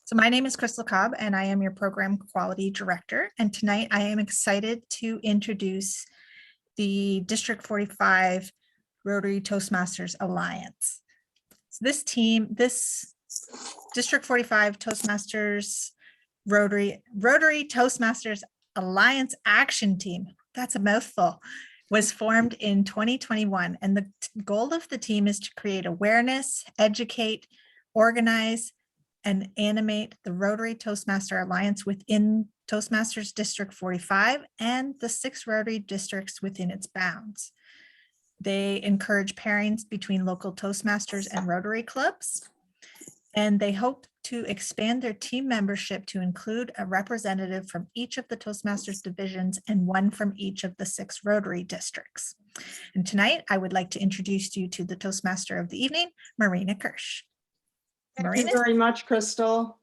So my name is Crystal Cobb and I am your Program Quality Director. And tonight I am excited to introduce the District 45 Rotary Toastmasters Alliance. So this District 45 Toastmasters Rotary Toastmasters Alliance Action Team, that's a mouthful, was formed in 2021. And the goal of the team is to create awareness, educate, organize, and animate the Rotary Toastmaster Alliance within Toastmasters District 45 and the 6 Rotary districts within its bounds. They encourage pairings between local Toastmasters and Rotary clubs, and they hope to expand their team membership to include a representative from each of the Toastmasters divisions and one from each of the 6 Rotary districts. And tonight, I would like to introduce you to the Toastmaster of the evening, Marina Kirsch. Thank you very much, Crystal.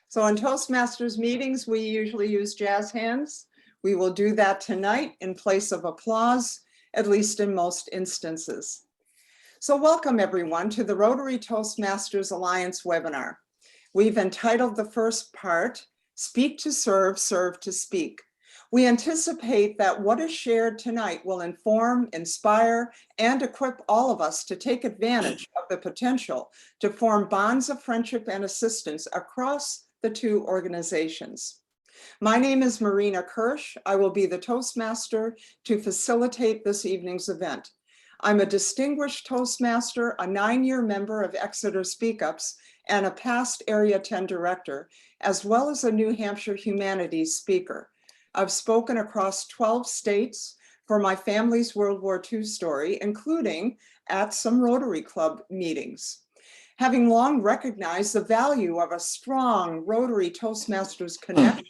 So in Toastmasters meetings, we usually use jazz hands. We will do that tonight in place of applause, at least in most instances. So welcome everyone to the Rotary Toastmasters Alliance webinar. We've entitled the first part, Speak to Serve, Serve to Speak. We anticipate that what is shared tonight will inform, inspire, and equip all of us to take advantage of the potential to form bonds of friendship and assistance across the 2 organizations. My name is Marina Kirsch. I will be the Toastmaster to facilitate this evening's event. I'm a distinguished Toastmaster, a 9-year member of Exeter Speak Ups, and a past Area 10 Director, as well as a New Hampshire Humanities speaker. I've spoken across 12 states for my family's World War II story, including at some Rotary Club meetings. Having long recognized the value of a strong Rotary Toastmasters connection,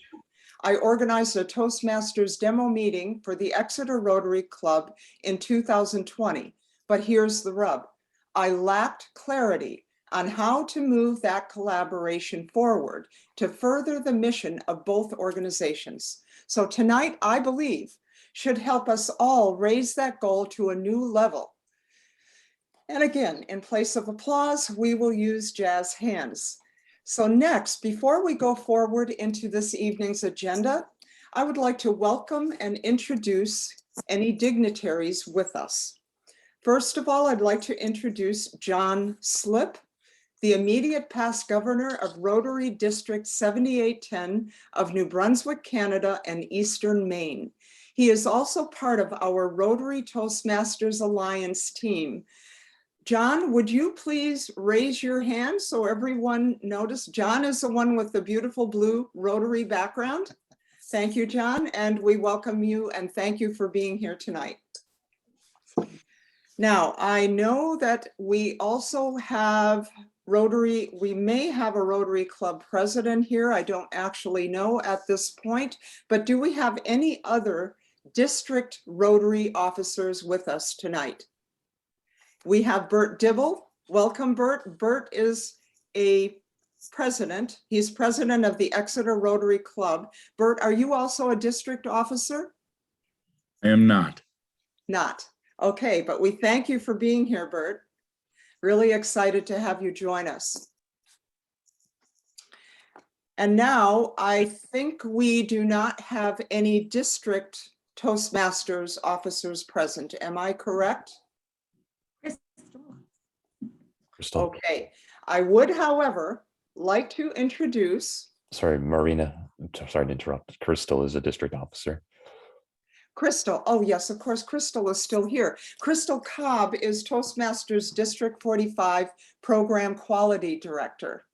I organized a Toastmasters demo meeting for the Exeter Rotary Club in 2020. But here's the rub. I lacked clarity on how to move that collaboration forward to further the mission of both organizations. So tonight, I believe, should help us all raise that goal to a new level. And again, in place of applause, we will use jazz hands. So next, before we go forward into this evening's agenda, I would like to welcome and introduce any dignitaries with us. First of all, I'd like to introduce John Slip, the immediate past governor of Rotary District 7810 of New Brunswick, Canada, and Eastern Maine. He is also part of our Rotary Toastmasters Alliance team. John, would you please raise your hand so everyone notice? John is the one with the beautiful blue Rotary background. Thank you, John, and we welcome you and thank you for being here tonight. Now, I know that we also have we may have a Rotary Club president here. I don't actually know at this point, but do we have any other district Rotary officers with us tonight? We have Bert Dibble. Welcome, Bert. Bert is a president. He's president of the Exeter Rotary Club. Bert, are you also a district officer? I am not. Not. Okay, but we thank you for being here, Bert. Really excited to have you join us. And now I think we do not have any district Toastmasters officers present. Am I correct? Crystal. Okay. I would, however, like to introduce. Sorry, Marina. I'm sorry to interrupt. Crystal is a district officer. Crystal. Oh, yes, of course, Crystal is still here. Crystal Cobb is Toastmasters District 45 Program Quality Director.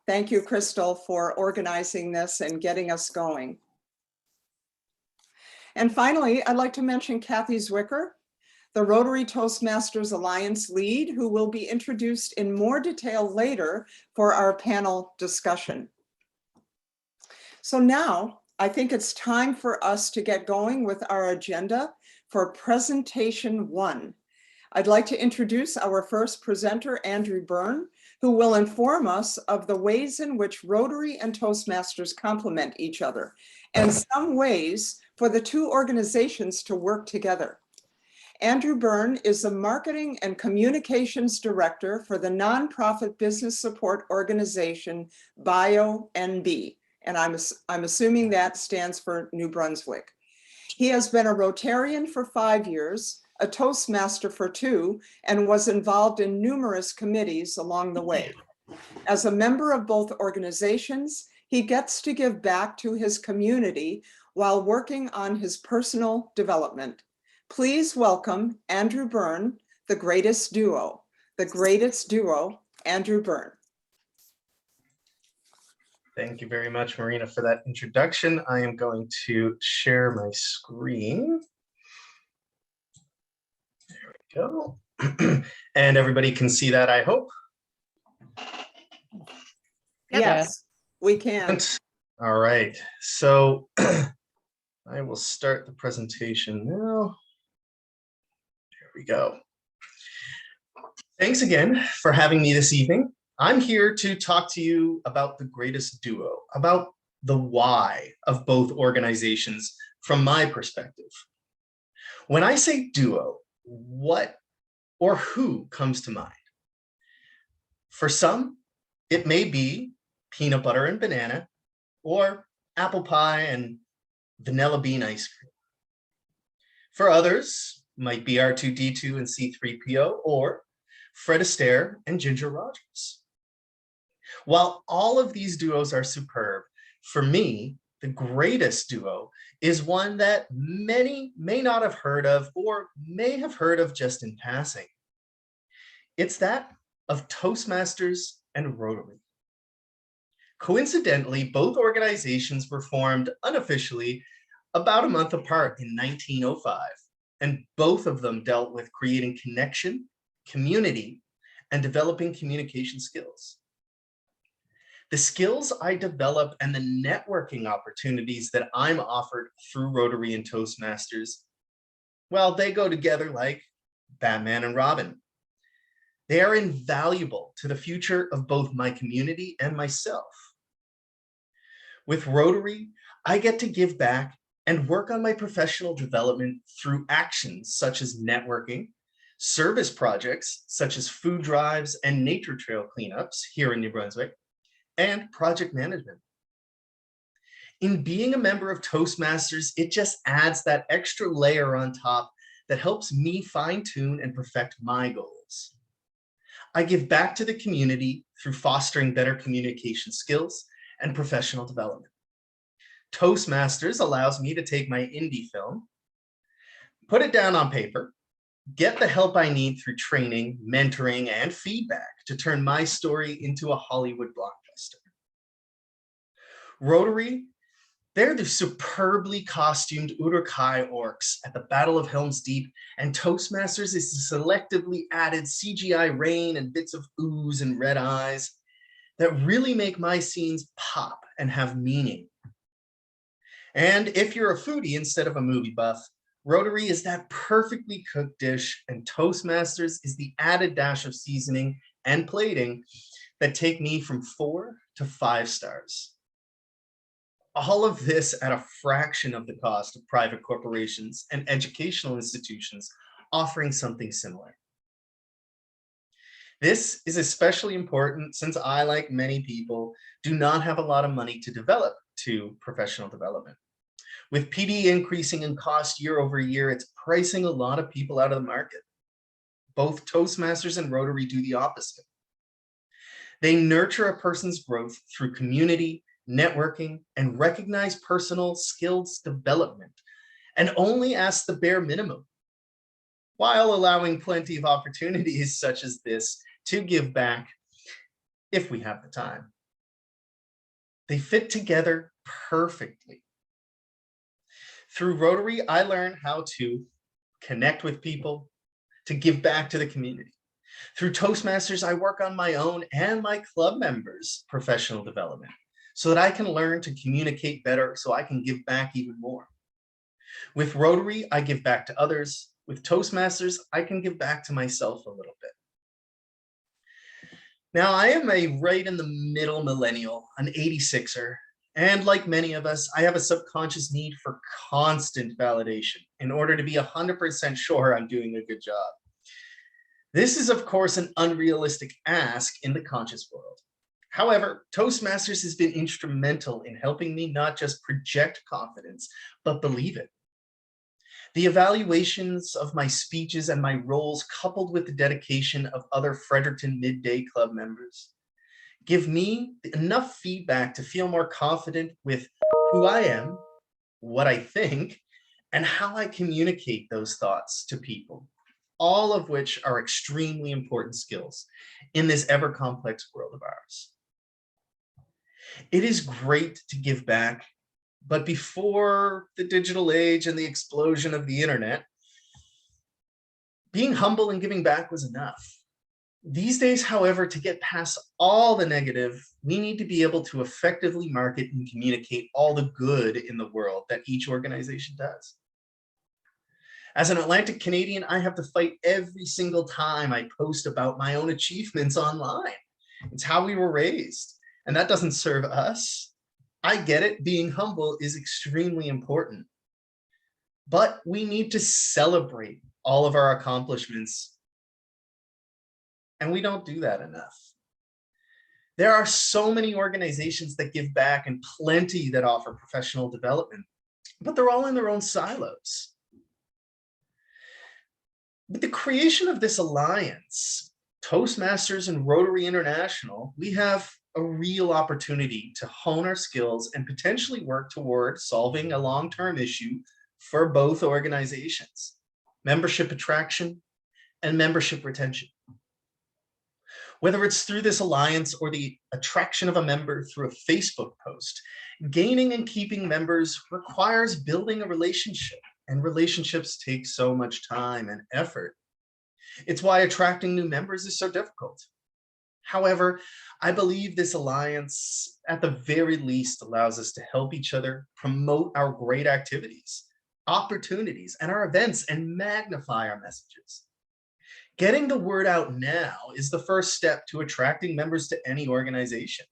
Thank you, Crystal, for organizing this and getting us going. And finally, I'd like to mention Kathy Zwicker, the Rotary Toastmasters Alliance lead, who will be introduced in more detail later for our panel discussion. So now, I think it's time for us to get going with our agenda for presentation 1. I'd like to introduce our first presenter, Andrew Byrne, who will inform us of the ways in which Rotary and Toastmasters complement each other, and some ways for the 2 organizations to work together. Andrew Byrne is the Marketing and Communications Director for the nonprofit business support organization BioNB, and I'm assuming that stands for New Brunswick. He has been a Rotarian for 5 years, a Toastmaster for 2, and was involved in numerous committees along the way. As a member of both organizations, he gets to give back to his community while working on his personal development. Please welcome Andrew Byrne, the greatest duo. The greatest duo, Andrew Byrne. Thank you very much, Marina, for that introduction. I am going to share my screen. There we go. And everybody can see that, I hope. Yep. Yes, we can. All right, so I will start the presentation now. There we go. Thanks again for having me this evening. I'm here to talk to you about the greatest duo, about the why of both organizations from my perspective. When I say duo, what or who comes to mind? For some, it may be peanut butter and banana, or apple pie and vanilla bean ice cream. For others, might be R2-D2 and C-3PO, or Fred Astaire and Ginger Rogers. While all of these duos are superb, for me, the greatest duo is one that many may not have heard of or may have heard of just in passing. It's that of Toastmasters and Rotary. Coincidentally, both organizations were formed unofficially about a month apart in 1905, and both of them dealt with creating connection, community, and developing communication skills. The skills I develop and the networking opportunities that I'm offered through Rotary and Toastmasters, well, they go together like Batman and Robin. They are invaluable to the future of both my community and myself. With Rotary, I get to give back and work on my professional development through actions such as networking, service projects such as food drives and nature trail cleanups here in New Brunswick, and project management. In being a member of Toastmasters, it just adds that extra layer on top that helps me fine-tune and perfect my goals. I give back to the community through fostering better communication skills and professional development. Toastmasters allows me to take my indie film, put it down on paper, get the help I need through training, mentoring, and feedback to turn my story into a Hollywood blockbuster. Rotary, they're the superbly costumed Uruk-hai orcs at the Battle of Helm's Deep, and Toastmasters is the selectively added CGI rain and bits of ooze and red eyes that really make my scenes pop and have meaning. And if you're a foodie instead of a movie buff, Rotary is that perfectly cooked dish, and Toastmasters is the added dash of seasoning and plating that take me from 4 to 5 stars. All of this at a fraction of the cost of private corporations and educational institutions offering something similar. This is especially important since I, like many people, do not have a lot of money to develop to professional development. With PD increasing in cost year over year, it's pricing a lot of people out of the market. Both Toastmasters and Rotary do the opposite. They nurture a person's growth through community, networking, and recognize personal skills development, and only ask the bare minimum, while allowing plenty of opportunities such as this to give back if we have the time. They fit together perfectly. Through Rotary, I learned how to connect with people, to give back to the community. Through Toastmasters, I work on my own and my club members' professional development so that I can learn to communicate better so I can give back even more. With Rotary, I give back to others. With Toastmasters, I can give back to myself a little bit. Now, I am a right in the middle millennial, an 86er, And like many of us, I have a subconscious need for constant validation in order to be 100% sure I'm doing a good job. This is, of course, an unrealistic ask in the conscious world. However, Toastmasters has been instrumental in helping me not just project confidence, but believe it. The evaluations of my speeches and my roles, coupled with the dedication of other Fredericton Midday Club members, give me enough feedback to feel more confident with who I am, what I think, and how I communicate those thoughts to people, all of which are extremely important skills in this ever complex world of ours. It is great to give back, but before the digital age and the explosion of the internet, being humble and giving back was enough. These days, however, to get past all the negative, we need to be able to effectively market and communicate all the good in the world that each organization does. As an Atlantic Canadian, I have to fight every single time I post about my own achievements online. It's how we were raised, and that doesn't serve us. I get it, being humble is extremely important, but we need to celebrate all of our accomplishments, and we don't do that enough. There are so many organizations that give back and plenty that offer professional development, but they're all in their own silos. With the creation of this alliance, Toastmasters and Rotary International, we have a real opportunity to hone our skills and potentially work toward solving a long-term issue for both organizations: membership attraction and membership retention. Whether it's through this alliance or the attraction of a member through a Facebook post, gaining and keeping members requires building a relationship, and relationships take so much time and effort. It's why attracting new members is so difficult. However, I believe this alliance, at the very least, allows us to help each other promote our great activities, opportunities, and our events, and magnify our messages. Getting the word out now is the first step to attracting members to any organization.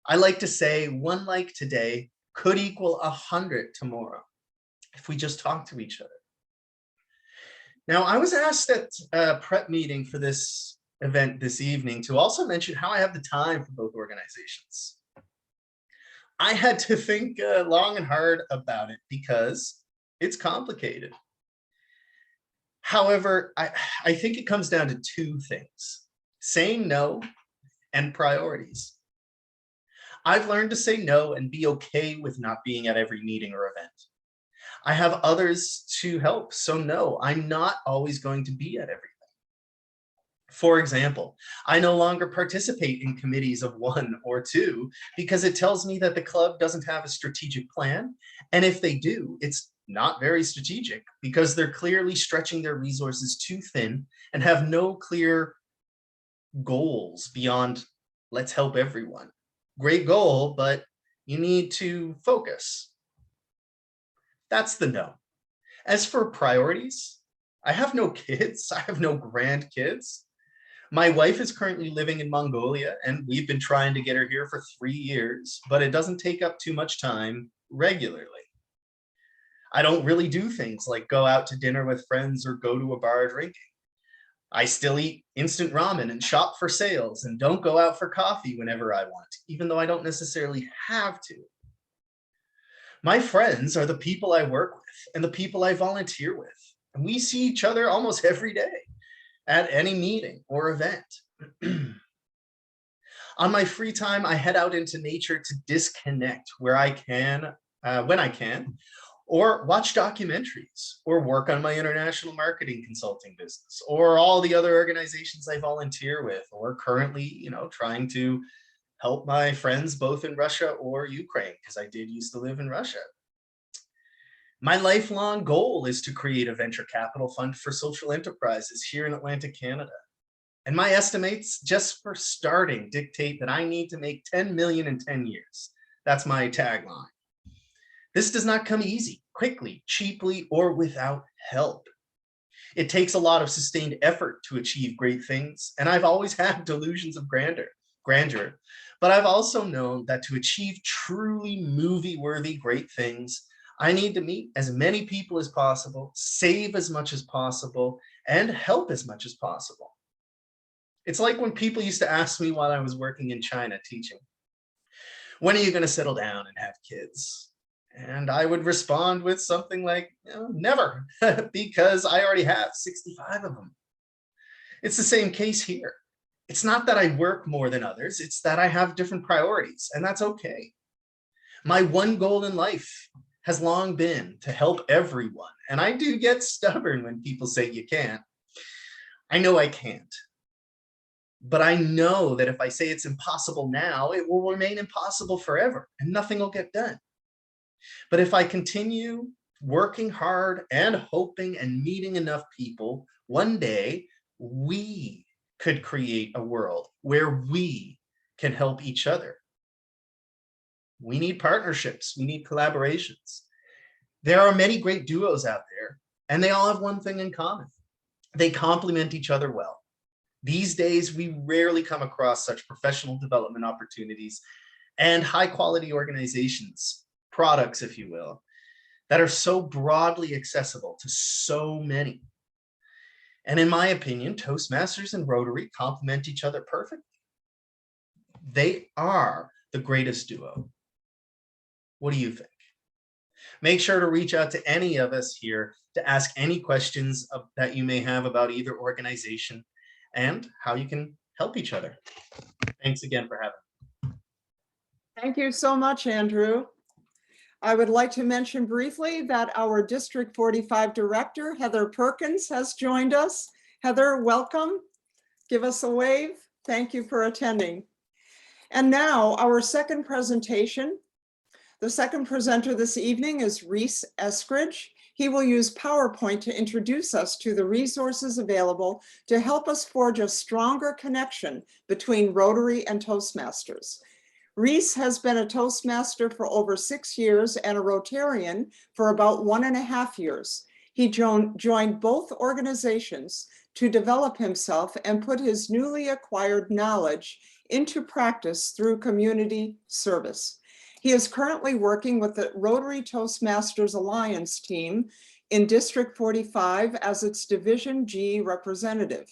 I like to say 1 like today could equal 100 tomorrow if we just talk to each other. Now, I was asked at a prep meeting for this event this evening to also mention how I have the time for both organizations. I had to think long and hard about it because it's complicated. However, I think it comes down to 2 things: saying no and priorities. I've learned to say no and be okay with not being at every meeting or event. I have others to help, so no, I'm not always going to be at everything. For example, I no longer participate in committees of 1 or 2 because it tells me that the club doesn't have a strategic plan, and if they do, it's not very strategic because they're clearly stretching their resources too thin and have no clear goals beyond let's help everyone. Great goal, but you need to focus. That's the no. As for priorities, I have no kids. I have no grandkids. My wife is currently living in Mongolia, and we've been trying to get her here for 3 years, but it doesn't take up too much time regularly. I don't really do things like go out to dinner with friends or go to a bar drinking. I still eat instant ramen and shop for sales and don't go out for coffee whenever I want, even though I don't necessarily have to. My friends are the people I work with and the people I volunteer with, and we see each other almost every day at any meeting or event. On my free time, I head out into nature to disconnect where I can, when I can, or watch documentaries, or work on my international marketing consulting business, or all the other organizations I volunteer with, or currently, trying to help my friends both in Russia or Ukraine, because I did used to live in Russia. My lifelong goal is to create a venture capital fund for social enterprises here in Atlantic Canada. And my estimates just for starting dictate that I need to make 10 million in 10 years. That's my tagline. This does not come easy, quickly, cheaply, or without help. It takes a lot of sustained effort to achieve great things, and I've always had delusions of grandeur, grandeur, but I've also known that to achieve truly movie-worthy great things, I need to meet as many people as possible, save as much as possible, and help as much as possible. It's like when people used to ask me while I was working in China teaching, when are you going to settle down and have kids? And I would respond with something like, never, because I already have 65 of them. It's the same case here. It's not that I work more than others, it's that I have different priorities, and that's okay. My one goal in life has long been to help everyone, and I do get stubborn when people say you can't. I know I can't. But I know that if I say it's impossible now, it will remain impossible forever and nothing will get done. But if I continue working hard and hoping and meeting enough people, one day we could create a world where we can help each other. We need partnerships, we need collaborations. There are many great duos out there, and they all have one thing in common. They complement each other well. These days, we rarely come across such professional development opportunities and high quality organizations, products, if you will, that are so broadly accessible to so many. And in my opinion, Toastmasters and Rotary complement each other perfectly. They are the greatest duo. What do you think? Make sure to reach out to any of us here to ask any questions that you may have about either organization and how you can help each other. Thanks again for having me. Thank you so much, Andrew. I would like to mention briefly that our District 45 Director, Heather Perkins, has joined us. Heather, welcome. Give us a wave. Thank you for attending. And now our second presentation. The second presenter this evening is Reese Eskridge. He will use PowerPoint to introduce us to the resources available to help us forge a stronger connection between Rotary and Toastmasters. Reese has been a Toastmaster for over 6 years and a Rotarian for about 1.5 years. He joined both organizations to develop himself and put his newly acquired knowledge into practice through community service. He is currently working with the Rotary Toastmasters Alliance team in District 45 as its Division G representative.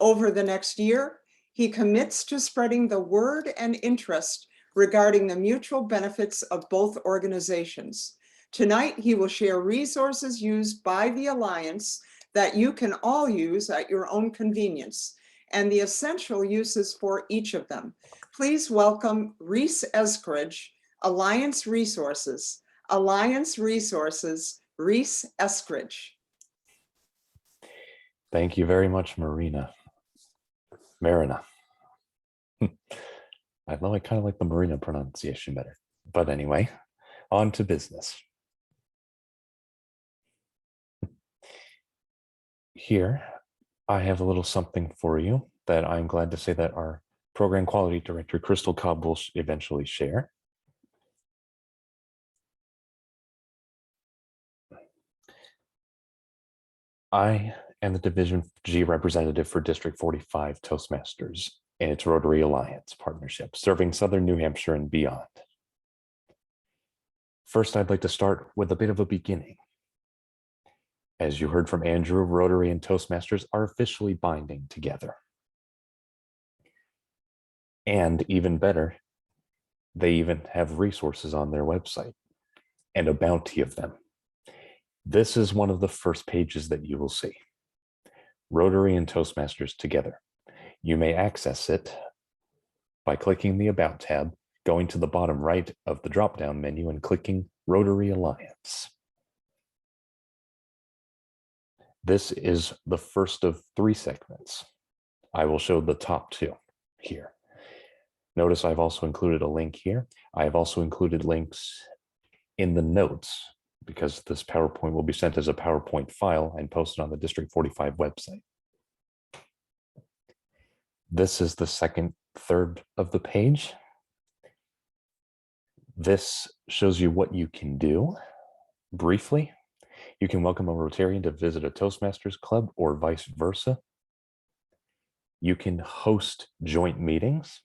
Over the next year, he commits to spreading the word and interest regarding the mutual benefits of both organizations. Tonight, he will share resources used by the Alliance that you can all use at your own convenience, and the essential uses for each of them. Please welcome Reese Eskridge, Alliance Resources, Reese Eskridge. Thank you very much, Marina. I know I kind of like the Marina pronunciation better. But anyway, on to business. Here, I have a little something for you that I'm glad to say that our Program Quality Director, Crystal Cobb, will eventually share. I am the Division G representative for District 45 Toastmasters and its Rotary Alliance partnership, serving Southern New Hampshire and beyond. First, I'd like to start with a bit of a beginning. As you heard from Andrew, Rotary and Toastmasters are officially binding together. And even better, they even have resources on their website and a bounty of them. This is one of the first pages that you will see. Rotary and Toastmasters together. You may access it by clicking the About tab, going to the bottom right of the drop-down menu and clicking Rotary Alliance. This is the first of 3 segments. I will show the top 2 here. Notice I've also included a link here. I have also included links in the notes because this PowerPoint will be sent as a PowerPoint file and posted on the District 45 website. This is the second third of the page. This shows you what you can do. Briefly, you can welcome a Rotarian to visit a Toastmasters club or vice versa. You can host joint meetings.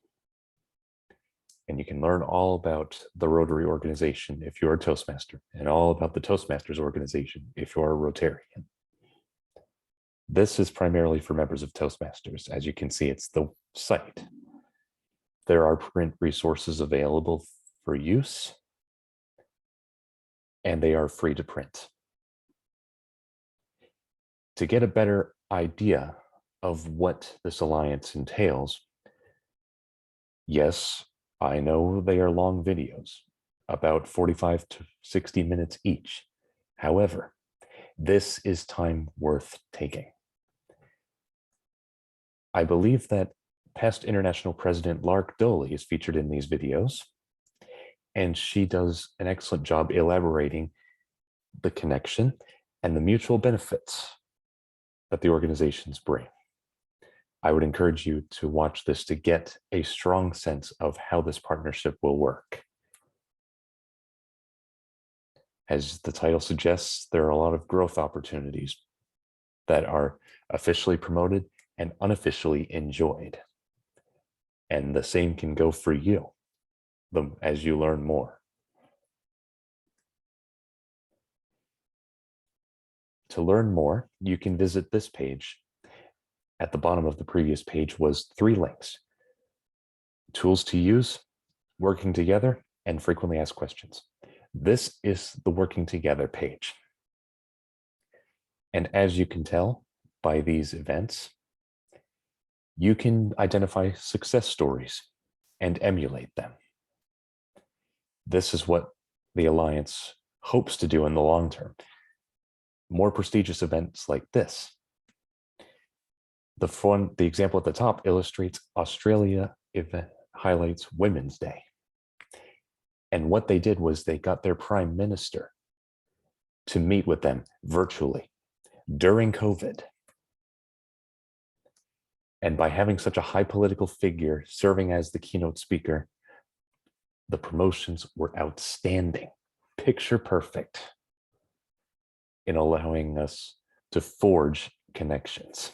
And you can learn all about the Rotary organization if you're a Toastmaster, and all about the Toastmasters organization if you're a Rotarian. This is primarily for members of Toastmasters. As you can see, it's the site. There are print resources available for use, and they are free to print. To get a better idea of what this alliance entails, yes, I know they are long videos, about 45 to 60 minutes each. However, this is time worth taking. I believe that past International President Lark Doley is featured in these videos, and she does an excellent job elaborating the connection and the mutual benefits that the organizations bring. I would encourage you to watch this to get a strong sense of how this partnership will work. As the title suggests, there are a lot of growth opportunities that are officially promoted and unofficially enjoyed. And the same can go for you as you learn more. To learn more, you can visit this page. At the bottom of the previous page was 3 links: tools to use, working together, and frequently asked questions. This is the working together page. And as you can tell by these events, you can identify success stories and emulate them. This is what the Alliance hopes to do in the long term. More prestigious events like this. The example at the top illustrates Australia event highlights Women's Day. And what they did was they got their prime minister to meet with them virtually during COVID. And by having such a high political figure serving as the keynote speaker, the promotions were outstanding, picture perfect in allowing us to forge connections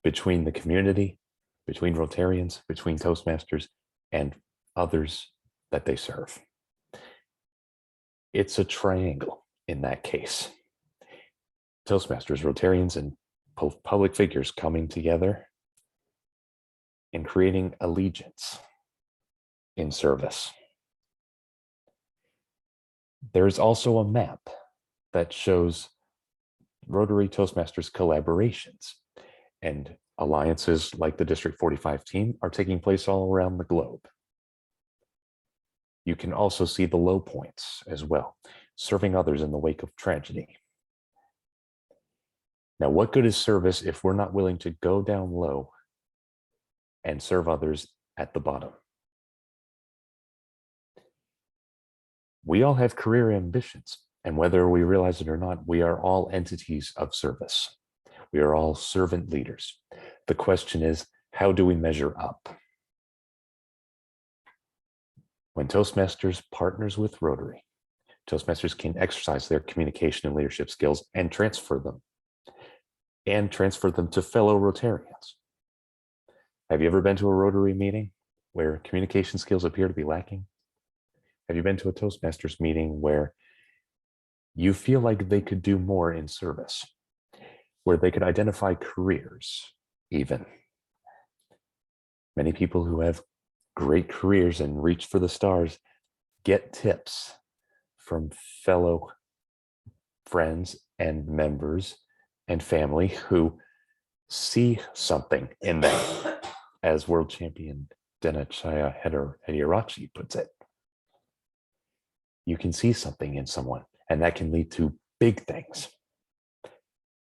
between the community, between Rotarians, between Toastmasters, and others that they serve. It's a triangle in that case. Toastmasters, Rotarians, and public figures coming together and creating allegiance in service. There's also a map that shows Rotary Toastmasters collaborations, and alliances like the District 45 team are taking place all around the globe. You can also see the low points as well, serving others in the wake of tragedy. Now, what good is service if we're not willing to go down low and serve others at the bottom? We all have career ambitions, and whether we realize it or not, we are all entities of service. We are all servant leaders. The question is, how do we measure up? When Toastmasters partners with Rotary, Toastmasters can exercise their communication and leadership skills and transfer them to fellow Rotarians. Have you ever been to a Rotary meeting where communication skills appear to be lacking? Have you been to a Toastmasters meeting where you feel like they could do more in service, where they could identify careers even? Many people who have great careers and reach for the stars get tips from fellow friends and members and family who see something in them, as world champion Denachaya Hedirachi puts it. You can see something in someone, and that can lead to big things.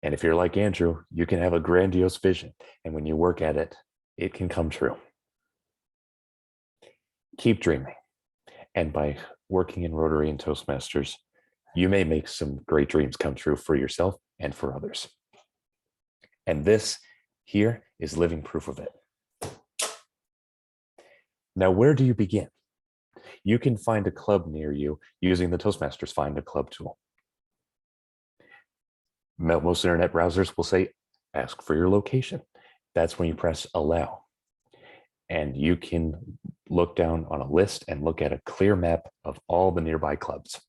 And if you're like Andrew, you can have a grandiose vision, and when you work at it, it can come true. Keep dreaming. And by working in Rotary and Toastmasters, you may make some great dreams come true for yourself and for others. And this here is living proof of it. Now, where do you begin? You can find a club near you using the Toastmasters Find a Club tool. Most internet browsers will say, ask for your location. That's when you press allow. And you can look down on a list and look at a clear map of all the nearby clubs.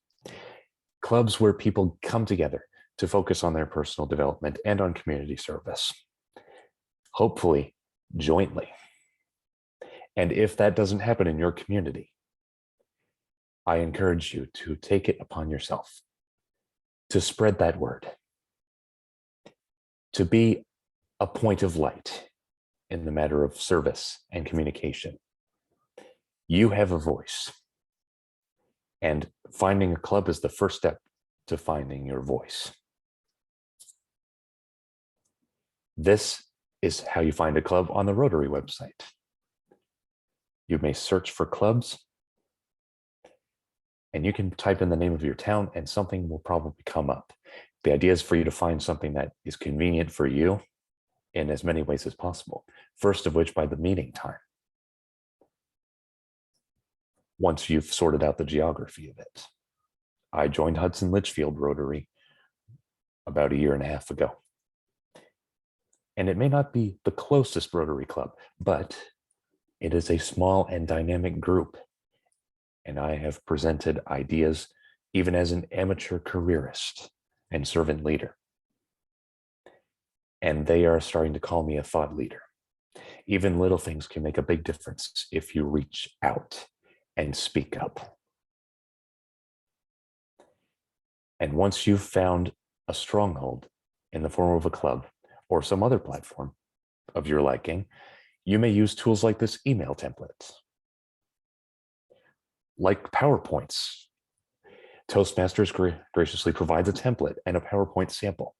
Clubs where people come together to focus on their personal development and on community service, hopefully jointly. And if that doesn't happen in your community, I encourage you to take it upon yourself to spread that word, to be a point of light in the matter of service and communication. You have a voice, and finding a club is the first step to finding your voice. This is how you find a club on the Rotary website. You may search for clubs, and you can type in the name of your town and something will probably come up. The idea is for you to find something that is convenient for you in as many ways as possible. First of which, by the meeting time. Once you've sorted out the geography of it. I joined Hudson Litchfield Rotary about 1.5 years ago. And it may not be the closest Rotary club, but it is a small and dynamic group. And I have presented ideas even as an amateur careerist and servant leader. And they are starting to call me a thought leader. Even little things can make a big difference if you reach out and speak up. And once you've found a stronghold in the form of a club or some other platform of your liking, you may use tools like this email template, like PowerPoints. Toastmasters graciously provides a template and a PowerPoint sample.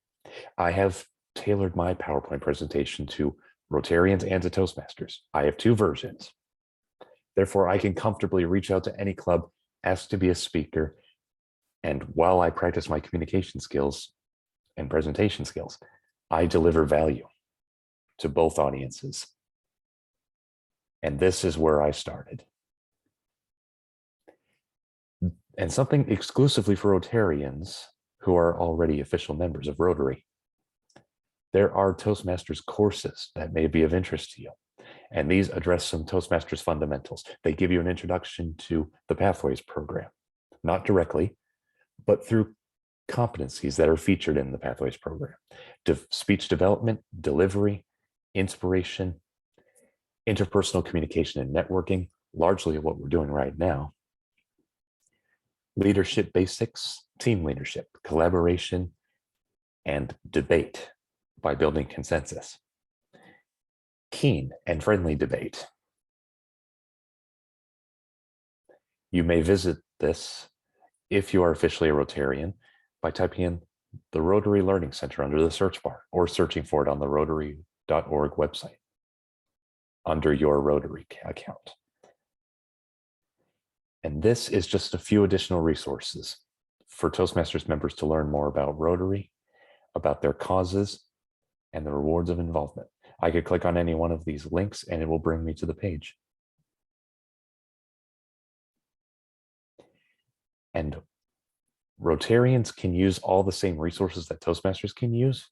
I have tailored my PowerPoint presentation to Rotarians and to Toastmasters. I have 2 versions. Therefore, I can comfortably reach out to any club, ask to be a speaker, and while I practice my communication skills and presentation skills, I deliver value to both audiences. And this is where I started. And something exclusively for Rotarians who are already official members of Rotary. There are Toastmasters courses that may be of interest to you. And these address some Toastmasters fundamentals. They give you an introduction to the Pathways program, not directly, but through competencies that are featured in the Pathways program. Speech development, delivery, inspiration, interpersonal communication and networking, largely what we're doing right now. Leadership basics, team leadership, collaboration, and debate by building consensus. Keen and friendly debate. You may visit this if you are officially a Rotarian by typing in the Rotary Learning Center under the search bar or searching for it on the Rotary.org website under your Rotary account. And this is just a few additional resources for Toastmasters members to learn more about Rotary, about their causes, and the rewards of involvement. I could click on any one of these links and it will bring me to the page. And Rotarians can use all the same resources that Toastmasters can use.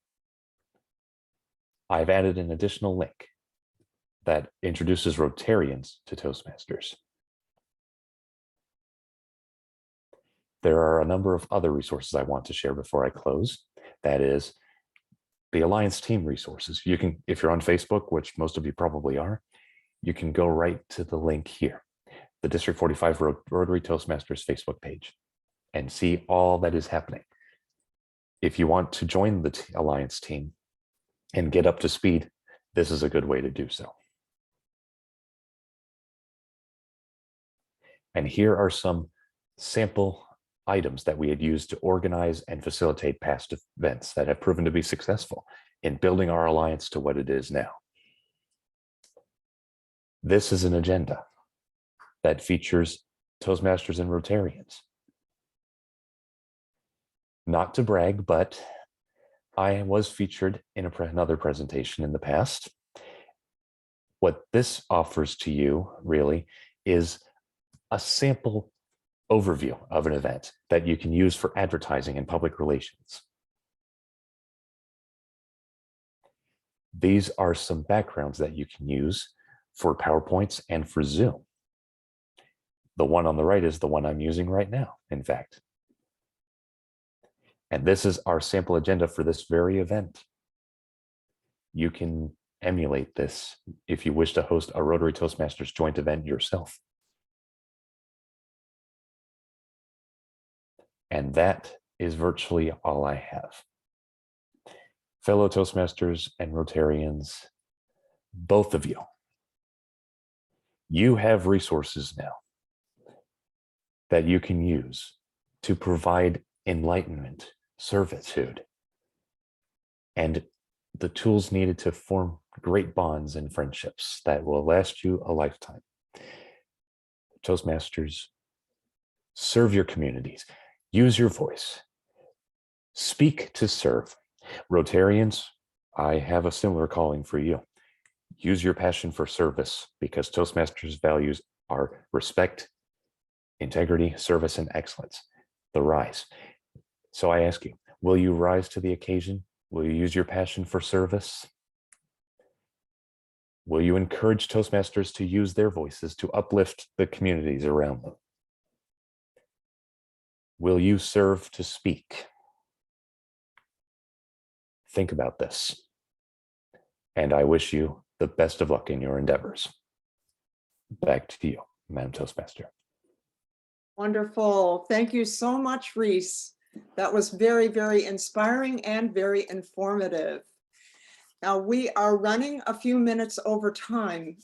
I've added an additional link that introduces Rotarians to Toastmasters. There are a number of other resources I want to share before I close. That is the Alliance team resources. You can, if you're on Facebook, which most of you probably are, you can go right to the link here, the District 45 Rotary Toastmasters Facebook page, and see all that is happening. If you want to join the Alliance team and get up to speed, this is a good way to do so. And here are some sample items that we had used to organize and facilitate past events that have proven to be successful in building our alliance to what it is now. This is an agenda that features Toastmasters and Rotarians. Not to brag, but I was featured in another presentation in the past. What this offers to you really is a sample overview of an event that you can use for advertising and public relations. These are some backgrounds that you can use for PowerPoints and for Zoom The one on the right is the one I'm using right now, in fact. And this is our sample agenda for this very event. You can emulate this if you wish to host a Rotary Toastmasters joint event yourself. And that is virtually all I have. Fellow Toastmasters and Rotarians, both of you, you have resources now that you can use to provide enlightenment, servitude, and the tools needed to form great bonds and friendships that will last you a lifetime. Toastmasters, serve your communities, use your voice, speak to serve. Rotarians, I have a similar calling for you. Use your passion for service, because Toastmasters values are respect, integrity, service, and excellence, the rise. So I ask you, will you rise to the occasion? Will you use your passion for service? Will you encourage Toastmasters to use their voices to uplift the communities around them? Will you serve to speak? Think about this. And I wish you the best of luck in your endeavors. Back to you, Madam Toastmaster. Wonderful. Thank you so much, Reese. That was very, very inspiring and very informative. Now we are running a few minutes over time.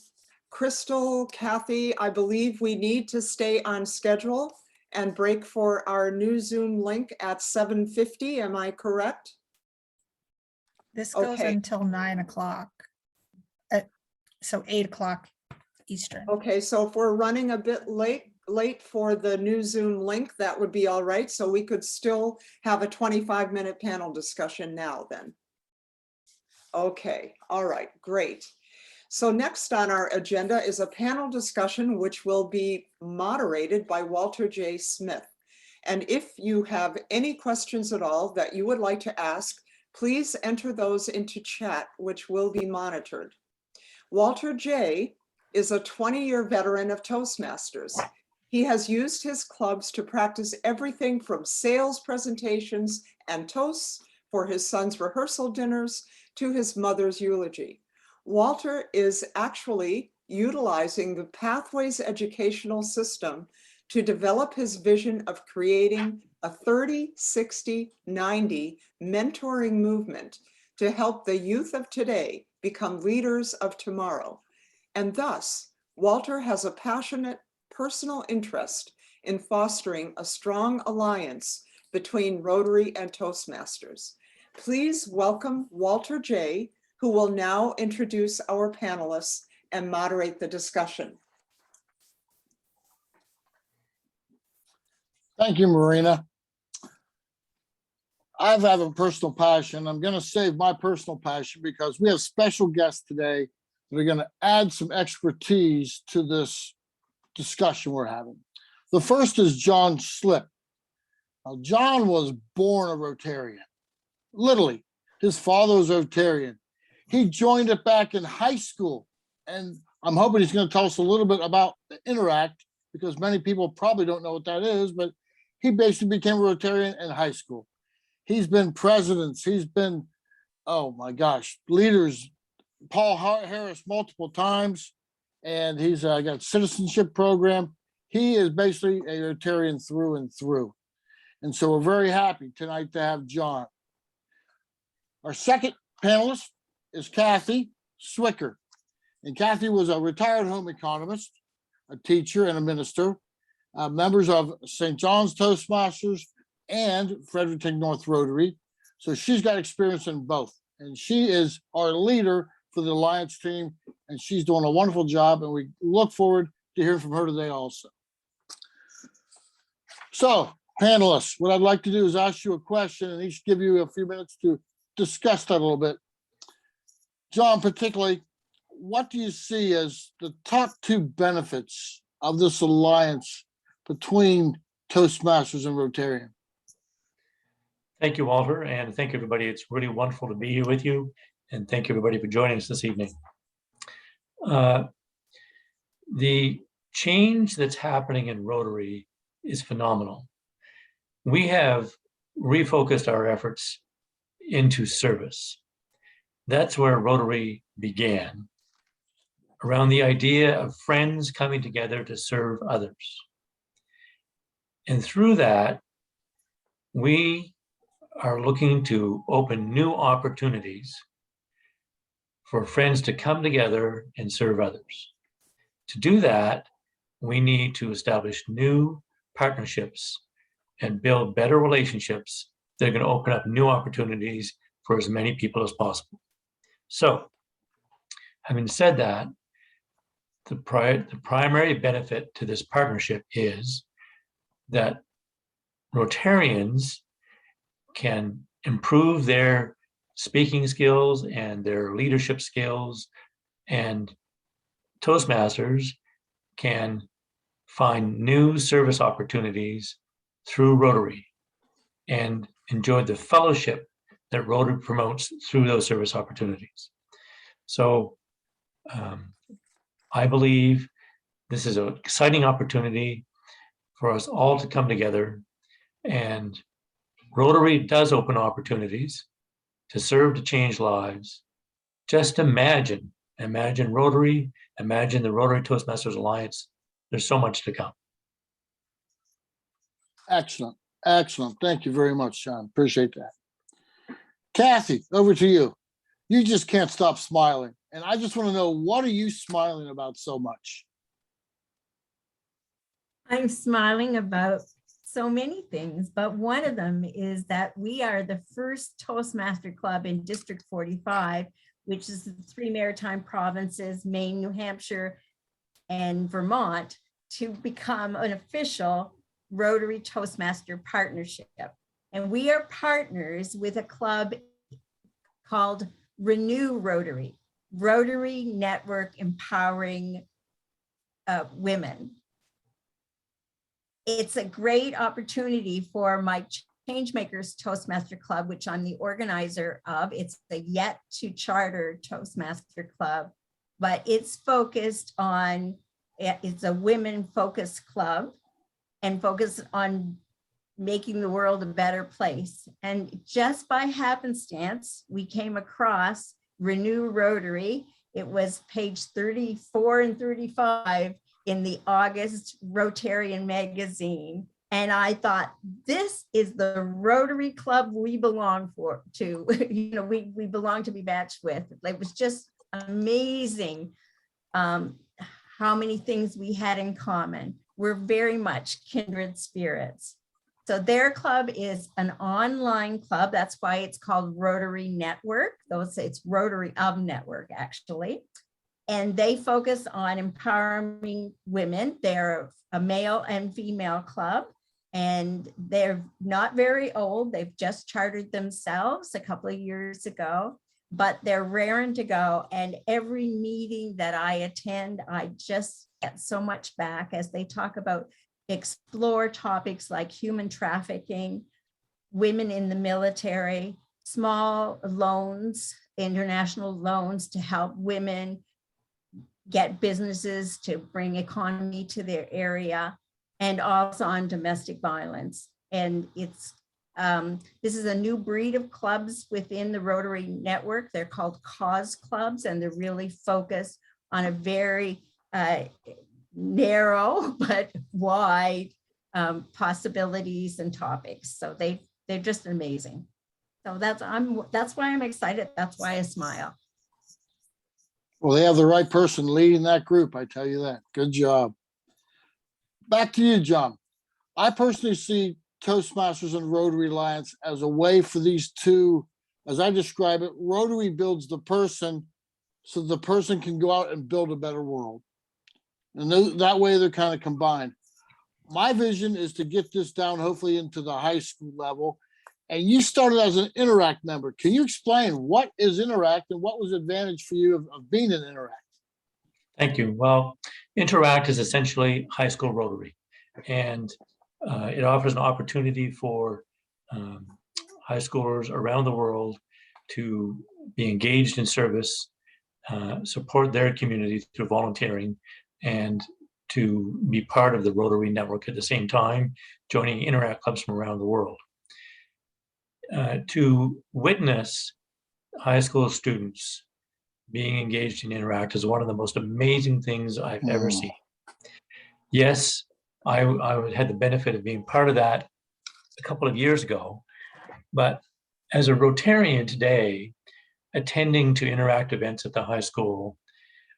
Crystal, Kathy, I believe we need to stay on schedule and break for our new Zoom link at 7:50. Am I correct? This goes Okay. until 9 o'clock. So 8 o'clock Eastern. Okay, so if we're running a bit late for the new Zoom link, that would be all right. So we could still have a 25-minute panel discussion now then. Okay, all right, great. So next on our agenda is a panel discussion which will be moderated by Walter J. Smith. And if you have any questions at all that you would like to ask, please enter those into chat, which will be monitored. Walter J. is a 20-year veteran of Toastmasters. He has used his clubs to practice everything from sales presentations and toasts for his son's rehearsal dinners to his mother's eulogy. Walter is actually utilizing the Pathways educational system to develop his vision of creating a 30-60-90 mentoring movement to help the youth of today become leaders of tomorrow. And thus, Walter has a passionate personal interest in fostering a strong alliance between Rotary and Toastmasters. Please welcome Walter J., who will now introduce our panelists and moderate the discussion. Thank you, Marina. I have a personal passion. I'm going to save my personal passion because we have special guests today that are going to add some expertise to this discussion we're having. The first is John Slip. Now, John was born a Rotarian. Literally, his father was a Rotarian. He joined it back in high school. And I'm hoping he's going to tell us a little bit about the Interact, because many people probably don't know what that is, but he basically became a Rotarian in high school. He's been presidents. He's been, oh my gosh, leaders, Paul Harris multiple times, and he's got a citizenship program. He is basically a Rotarian through and through. And so we're very happy tonight to have John. Our second panelist is Kathy Swicker. And Kathy was a retired home economist, a teacher, and a minister, members of St. John's Toastmasters and Fredericton North Rotary. So she's got experience in both. And she is our leader for the Alliance team, and she's doing a wonderful job, and we look forward to hearing from her today also. So, panelists, what I'd like to do is ask you a question and each give you a few minutes to discuss that a little bit. John, particularly, what do you see as the top two benefits of this alliance between Toastmasters and Rotarian? Thank you, Walter, and thank you, everybody. It's really wonderful to be here with you, and thank you, everybody, for joining us this evening. The change that's happening in Rotary is phenomenal. We have refocused our efforts into service. That's where Rotary began, around the idea of friends coming together to serve others. And through that, we are looking to open new opportunities for friends to come together and serve others. To do that, we need to establish new partnerships and build better relationships that are going to open up new opportunities for as many people as possible. So, having said that, the primary benefit to this partnership is that Rotarians can improve their speaking skills and their leadership skills, and Toastmasters can find new service opportunities through Rotary and enjoy the fellowship that Rotary promotes through those service opportunities. So I believe this is an exciting opportunity for us all to come together, and Rotary does open opportunities to serve, to change lives. Just imagine Rotary, imagine the Rotary Toastmasters Alliance. There's so much to come. Excellent. Excellent. Thank you very much, John. Appreciate that. Kathy, over to you. You just can't stop smiling. And I just want to know, what are you smiling about so much? I'm smiling about so many things, but one of them is that we are the first Toastmaster club in District 45, which is the 3 maritime provinces, Maine, New Hampshire, and Vermont, to become an official Rotary Toastmaster partnership. And we are partners with a club called Renew Rotary, Rotary Network Empowering Women. It's a great opportunity for my Changemakers Toastmaster Club, which I'm the organizer of. It's a yet to charter Toastmaster Club, but it's focused on, it's a women focused club and focused on making the world a better place. And just by happenstance, we came across Renew Rotary. It was page 34 and 35 in the August Rotarian magazine. And I thought, this is the Rotary Club we belong to. We belong to be matched with. It was just amazing how many things we had in common. We're very much kindred spirits. So their club is an online club. That's why it's called Rotary Network. It's Rotary of Network, actually. And they focus on empowering women. They're a male and female club, and they're not very old. They've just chartered themselves a couple of years ago, but they're raring to go. And every meeting that I attend, I just get so much back as they talk about, explore topics like human trafficking, women in the military, small loans, international loans to help women get businesses to bring economy to their area, and also on domestic violence. And it's this is a new breed of clubs within the Rotary Network. They're called cause clubs, and they're really focused on a very narrow but wide possibilities and topics. So they're just amazing. So that's why I'm excited. That's why I smile. Well, they have the right person leading that group, I tell you that. Good job. Back to you, John. I personally see Toastmasters and Rotary Alliance as a way for these two, as I describe it, Rotary builds the person so the person can go out and build a better world. And that way they're kind of combined. My vision is to get this down, hopefully into the high school level. And you started as an Interact member. Can you explain what is Interact and what was the advantage for you of being an Interact? Thank you. Well, Interact is essentially high school Rotary, and it offers an opportunity for high schoolers around the world to be engaged in service, support their community through volunteering, and to be part of the Rotary network at the same time, joining Interact clubs from around the world. To witness high school students being engaged in Interact is one of the most amazing things I've ever seen. Yes, I had the benefit of being part of that a couple of years ago, but as a Rotarian today, attending to Interact events at the high school,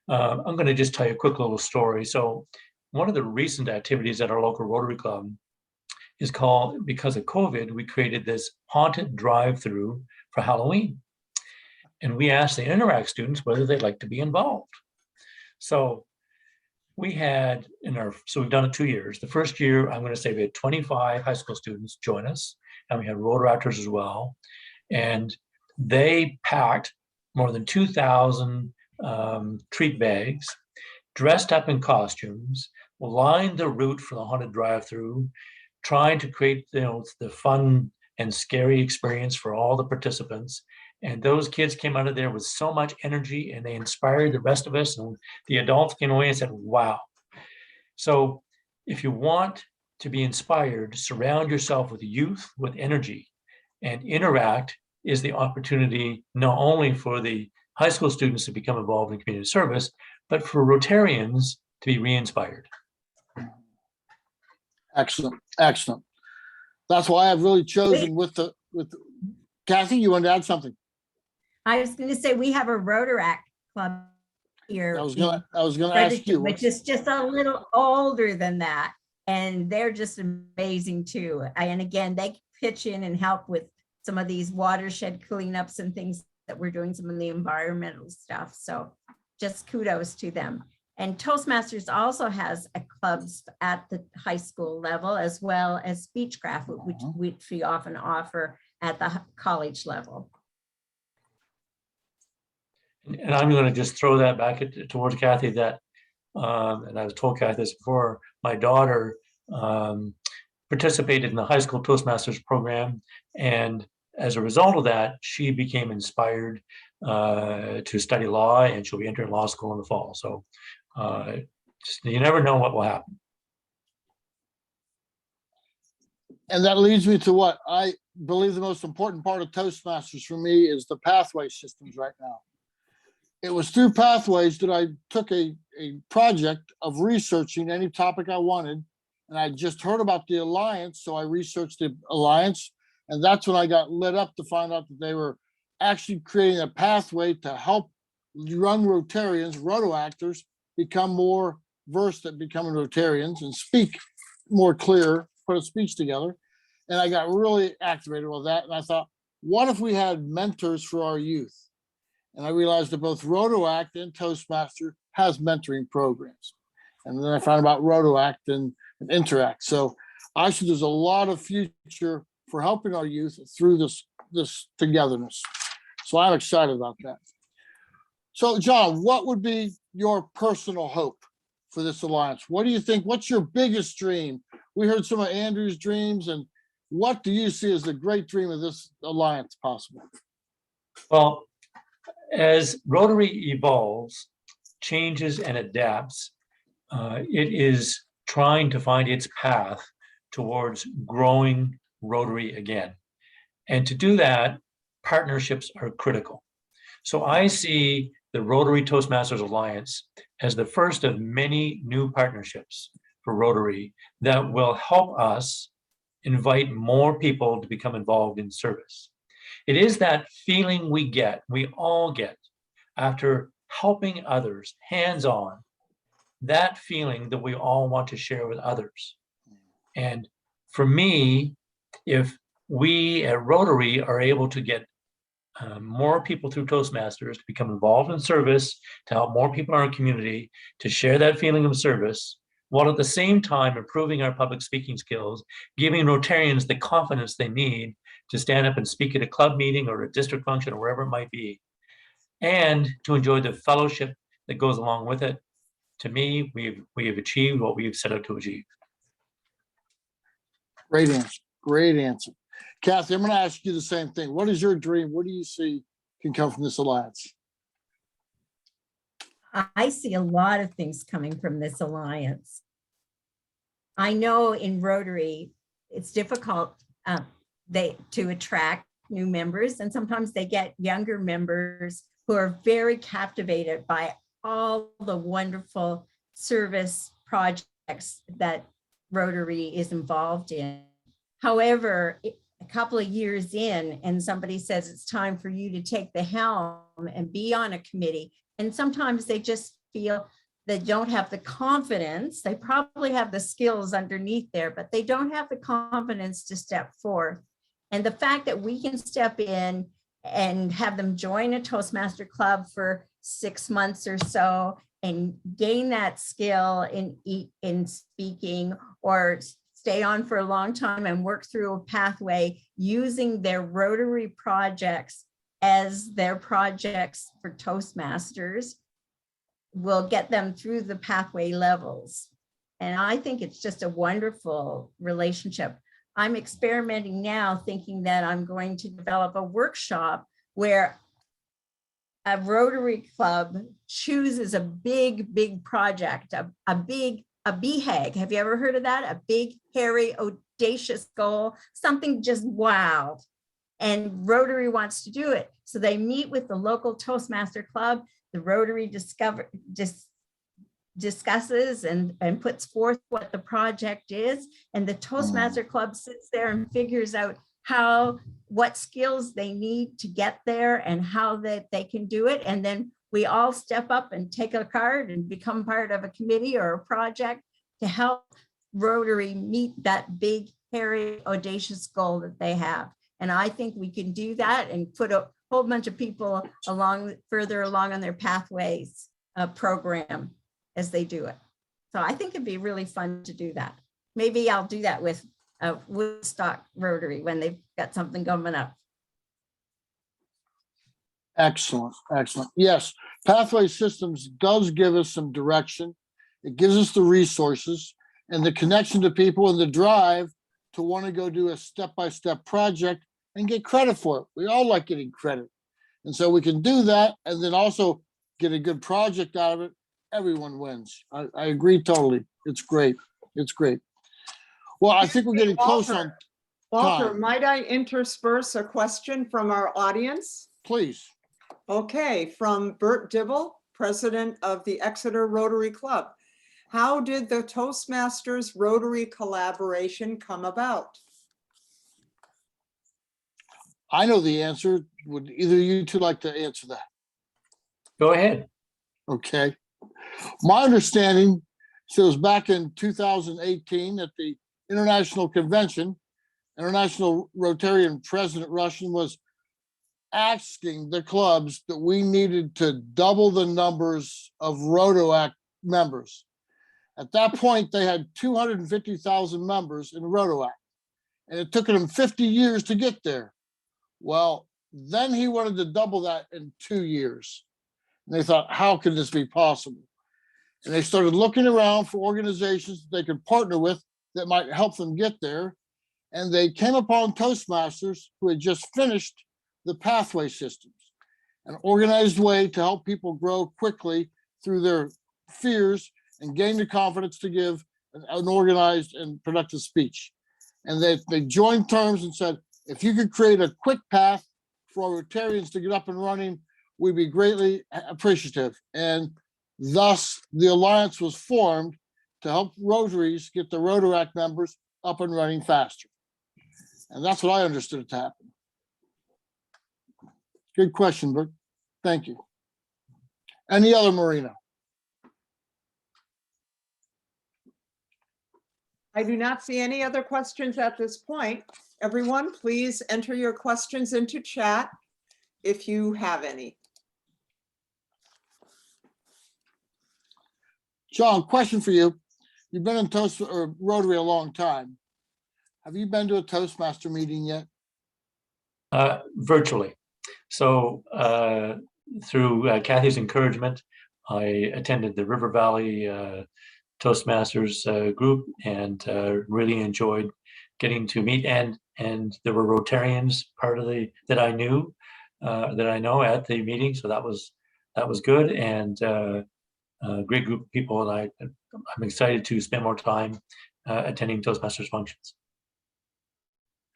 I'm going to just tell you a quick little story. So one of the recent activities at our local Rotary Club is called, because of COVID, we created this haunted drive-through for Halloween. And we asked the Interact students whether they'd like to be involved. So we had so we've done it 2 years. The first year, I'm going to say we had 25 high school students join us, and we had Rotaractors as well. And they packed more than 2,000 treat bags, dressed up in costumes, lined the route for the haunted drive-through, trying to create the fun and scary experience for all the participants. And those kids came out of there with so much energy, and they inspired the rest of us. And the adults came away and said, wow. So if you want to be inspired, surround yourself with youth, with energy, and Interact is the opportunity not only for the high school students to become involved in community service, but for Rotarians to be re-inspired. Excellent, excellent. That's why I've really chosen with Kathy, you wanted to add something? I was going to say, we have a Rotaract club here. I was gonna ask you. Which is just a little older than that. And they're just amazing too. And again, they pitch in and help with some of these watershed cleanups and things that we're doing, some of the environmental stuff. So just kudos to them. And Toastmasters also has a clubs at the high school level, as well as Speechcraft, which we often offer at the college level. And I'm going to just throw that back towards Kathy, that, and I've told Kathy this before, my daughter participated in the high school Toastmasters program. And as a result of that, she became inspired to study law, and she'll be entering law school in the fall. So you never know what will happen. And that leads me to what I believe the most important part of Toastmasters for me is the pathway systems right now. It was through Pathways that I took a project of researching any topic I wanted. And I just heard about the Alliance, so I researched the Alliance. And that's when I got lit up to find out that they were actually creating a pathway to help young Rotarians, Rotoactors, become more versed at becoming Rotarians and speak more clear, put a speech together. And I got really activated with that. And I thought, what if we had mentors for our youth? And I realized that both Rotoact and Toastmaster has mentoring programs. And then I found about Rotoact and Interact. So I see there's a lot of future for helping our youth through this togetherness. So I'm excited about that. So John, what would be your personal hope for this Alliance? What do you think? What's your biggest dream? We heard some of Andrew's dreams, and what do you see as the great dream of this Alliance possible? Well, as Rotary evolves, changes, and adapts, it is trying to find its path towards growing Rotary again. And to do that, partnerships are critical. So I see the Rotary Toastmasters Alliance as the first of many new partnerships for Rotary that will help us invite more people to become involved in service. It is that feeling we all get after helping others hands-on, that feeling that we all want to share with others. And for me, if we at Rotary are able to get more people through Toastmasters to become involved in service, to help more people in our community, to share that feeling of service, while at the same time improving our public speaking skills, giving Rotarians the confidence they need to stand up and speak at a club meeting or a district function or wherever it might be, and to enjoy the fellowship that goes along with it. To me, we have achieved what we've set out to achieve. Great answer. Great answer. Kathy, I'm going to ask you the same thing. What is your dream? What do you see can come from this Alliance? I see a lot of things coming from this alliance. I know in Rotary, it's difficult to attract new members, and sometimes they get younger members who are very captivated by all the wonderful service projects that Rotary is involved in. However, a couple of years in and somebody says it's time for you to take the helm and be on a committee, and sometimes they just feel they don't have the confidence. They probably have the skills underneath there, but they don't have the confidence to step forth. And the fact that we can step in and have them join a Toastmaster club for 6 months or so and gain that skill in speaking, or stay on for a long time and work through a pathway using their Rotary projects as their projects for Toastmasters, will get them through the pathway levels. And I think it's just a wonderful relationship. I'm experimenting now, thinking that I'm going to develop a workshop where a Rotary club chooses a big project, a BHAG. Have you ever heard of that? A big, hairy, audacious goal, something just wild. And Rotary wants to do it. So they meet with the local Toastmaster club. The Rotary discusses and puts forth what the project is. And the Toastmaster club sits there and figures out what skills they need to get there and how that they can do it. And then we all step up and take a card and become part of a committee or a project to help Rotary meet that big, hairy, audacious goal that they have. And I think we can do that and put a whole bunch of people further along on their pathways program as they do it. So I think it'd be really fun to do that. Maybe I'll do that with Woodstock Rotary when they've got something coming up. Excellent, excellent. Yes, Pathway Systems does give us some direction. It gives us the resources and the connection to people and the drive to want to go do a step-by-step project and get credit for it. We all like getting credit. And so we can do that and then also get a good project out of it. Everyone wins. I agree totally. It's great. It's great. Well, I think we're getting close on Walter, time. might I intersperse a question from our audience? Please. Okay, from Bert Dibble, president of the Exeter Rotary Club. How did the Toastmasters Rotary collaboration come about? I know the answer. Would either of you two like to answer that? Go ahead. Okay. My understanding, so it was back in 2018 at the International Convention, International Rotarian President Russian was asking the clubs that we needed to double the numbers of Rotoact members. At that point, they had 250,000 members in Rotoact, and it took them 50 years to get there. Well, then he wanted to double that in 2 years. And they thought, how can this be possible? And they started looking around for organizations that they could partner with that might help them get there. And they came upon Toastmasters, who had just finished the Pathway Systems, an organized way to help people grow quickly through their fears and gain the confidence to give an organized and productive speech. And they joined terms and said, if you could create a quick path for Rotarians to get up and running, we'd be greatly appreciative. And thus the alliance was formed to help Rotaries get the Rotaract members up and running faster. And that's what I understood it to happen. Good question, Bert. Thank you. Any other, Marina? I do not see any other questions at this point. Everyone, please enter your questions into chat if you have any. John, question for you. You've been in Rotary a long time. Have you been to a Toastmaster meeting yet? Virtually. So through Kathy's encouragement, I attended the River Valley Toastmasters group and really enjoyed getting to meet, and there were Rotarians part of that I know at the meeting, so that was good. And great group of people, and I'm excited to spend more time attending Toastmasters functions.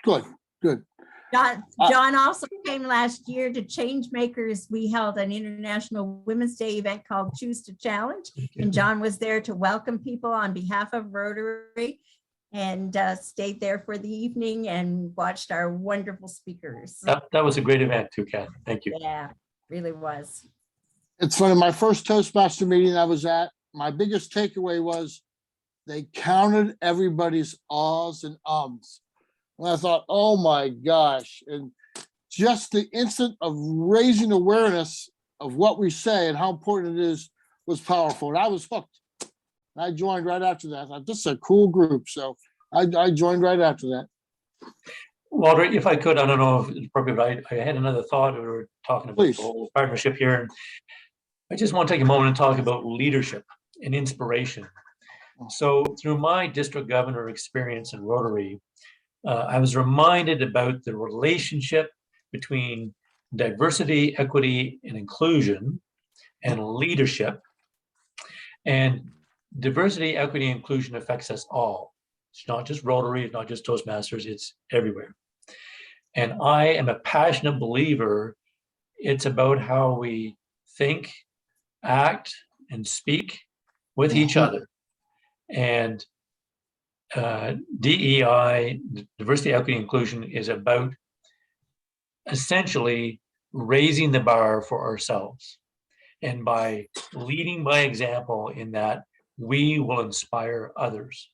Good, good. John also came last year to Changemakers. We held an International Women's Day event called Choose to Challenge. And John was there to welcome people on behalf of Rotary, and stayed there for the evening and watched our wonderful speakers. That was a great event too, Kathy. Thank you. Yeah, really was. It's funny, my first Toastmaster meeting I was at, my biggest takeaway was they counted everybody's ahs and ums. And I thought, oh my gosh. And just the instant of raising awareness of what we say and how important it is was powerful. And I was hooked. And I joined right after that. I thought, this is a cool group. So I joined right after that. Walter, if I could, I don't know if it's appropriate, but I had another thought. We were talking about Please. the whole partnership here. And I just want to take a moment and talk about leadership and inspiration. So through my district governor experience in Rotary, I was reminded about the relationship between diversity, equity, and inclusion and leadership. And diversity, equity, and inclusion affects us all. It's not just Rotary, it's not just Toastmasters, it's everywhere. And I am a passionate believer. It's about how we think, act, and speak with each other. And DEI, diversity, equity, inclusion, is about essentially raising the bar for ourselves. And by leading by example in that, we will inspire others.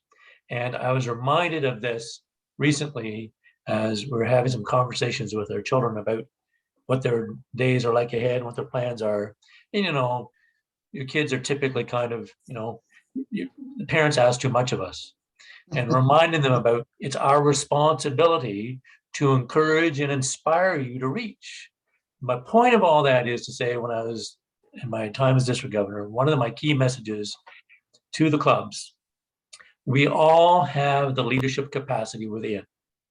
And I was reminded of this recently as we were having some conversations with our children about what their days are like ahead and what their plans are. And, your kids are typically kind of, the parents ask too much of us. And reminding them about it's our responsibility to encourage and inspire you to reach. My point of all that is to say, when I was in my time as district governor, one of my key messages to the clubs, we all have the leadership capacity within,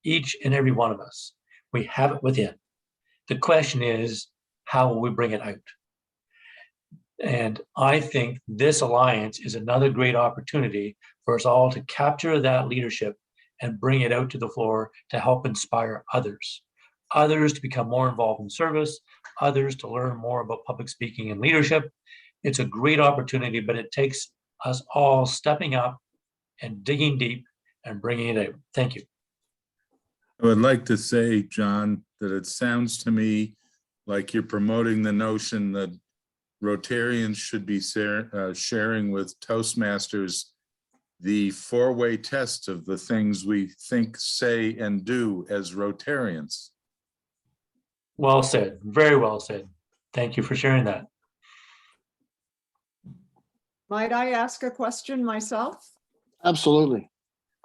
each and every one of us. We have it within. The question is, how will we bring it out? And I think this alliance is another great opportunity for us all to capture that leadership and bring it out to the floor to help inspire others to become more involved in service, others to learn more about public speaking and leadership. It's a great opportunity, but it takes us all stepping up and digging deep and bringing it out. Thank you. I would like to say, John, that it sounds to me like you're promoting the notion that Rotarians should be sharing with Toastmasters the four-way test of the things we think, say, and do as Rotarians. Well said. Very well said. Thank you for sharing that. Might I ask a question myself? Absolutely.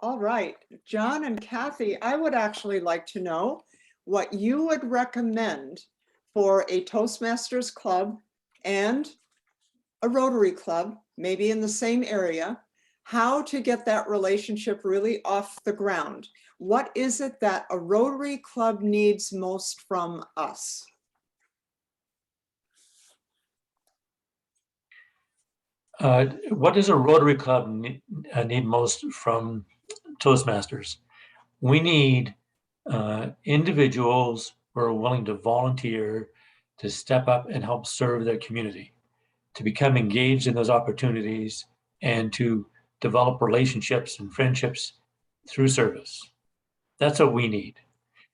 All right, John and Kathy, I would actually like to know what you would recommend for a Toastmasters club and a Rotary club, maybe in the same area, how to get that relationship really off the ground. What is it that a Rotary club needs most from us? What does a Rotary club need most from Toastmasters? We need individuals who are willing to volunteer, to step up and help serve their community, to become engaged in those opportunities, and to develop relationships and friendships through service. That's what we need.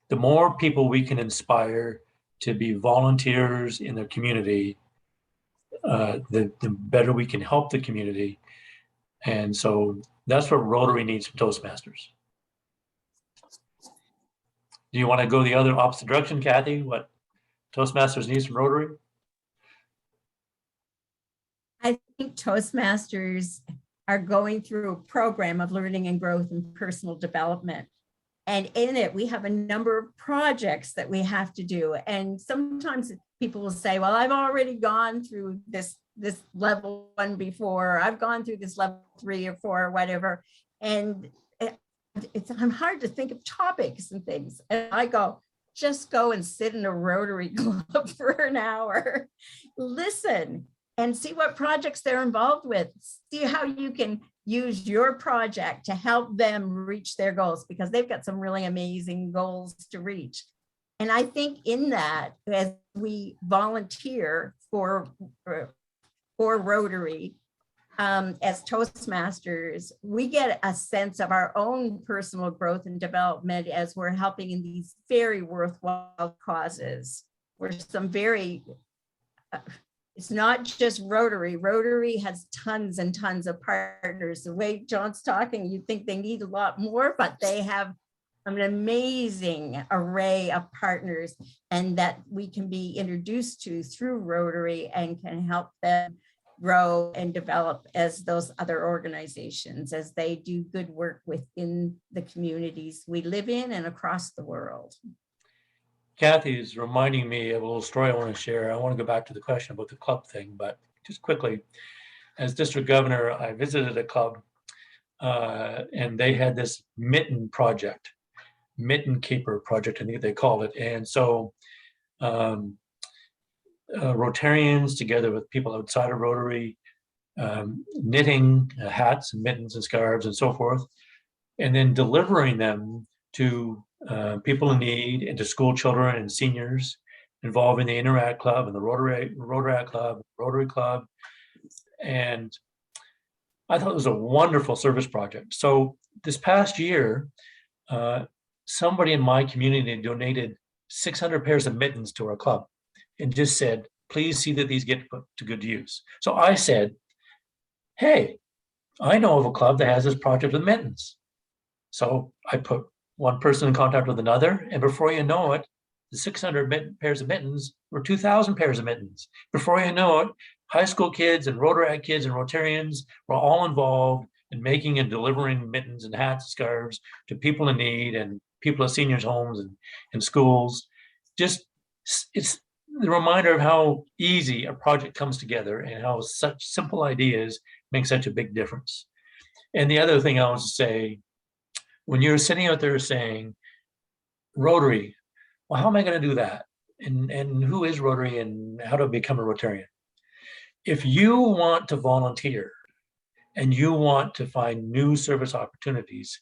The more people we can inspire to be volunteers in their community, the better we can help the community. And so that's what Rotary needs from Toastmasters. Do you want to go the other opposite direction, Kathy? What Toastmasters needs from Rotary? I think Toastmasters are going through a program of learning and growth and personal development. And in it, we have a number of projects that we have to do. And sometimes people will say, well, I've already gone through this level 1 before, I've gone through this level 3 or 4 or whatever. And I'm hard to think of topics and things. And I go, just go and sit in a Rotary club for an hour. Listen, and see what projects they're involved with. See how you can use your project to help them reach their goals, because they've got some really amazing goals to reach. And I think in that, as we volunteer for Rotary, as Toastmasters, we get a sense of our own personal growth and development as we're helping in these very worthwhile causes. We're some very, it's not just Rotary. Rotary has tons and tons of partners. The way John's talking, you'd think they need a lot more, but they have an amazing array of partners, and that we can be introduced to through Rotary and can help them grow and develop as those other organizations, as they do good work within the communities we live in and across the world. Kathy is reminding me of a little story I want to share. I want to go back to the question about the club thing, but just quickly, as district governor, I visited a club and they had this mitten project, mitten keeper project, I think they called it. And so Rotarians together with people outside of Rotary, knitting hats and mittens and scarves and so forth, and then delivering them to people in need and to school children and seniors involved in the Interact Club and the Rotary Club. And I thought it was a wonderful service project. So this past year, somebody in my community donated 600 pairs of mittens to our club and just said, please see that these get put to good use. So I said, hey, I know of a club that has this project with mittens. So I put one person in contact with another, and before you know it, the 600 pairs of mittens were 2,000 pairs of mittens. Before you know it, high school kids and Rotary kids and Rotarians were all involved in making and delivering mittens and hats and scarves to people in need and people at seniors' homes and schools. Just, it's the reminder of how easy a project comes together and how such simple ideas make such a big difference. And the other thing I want to say, when you're sitting out there saying, Rotary, well, how am I going to do that? And who is Rotary and how to become a Rotarian? If you want to volunteer and you want to find new service opportunities,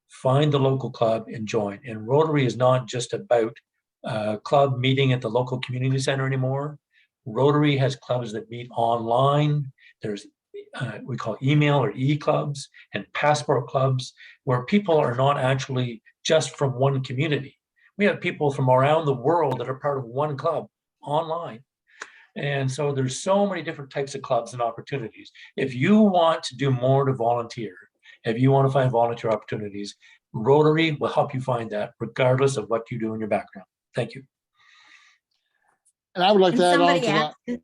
find the local club and join. And Rotary is not just about a club meeting at the local community center anymore. Rotary has clubs that meet online. There's we call email or e-clubs and passport clubs, where people are not actually just from one community. We have people from around the world that are part of one club online. And so there's so many different types of clubs and opportunities. If you want to do more to volunteer, if you want to find volunteer opportunities, Rotary will help you find that regardless of what you do in your background. Thank you. And I would like And to add on somebody to that. asked-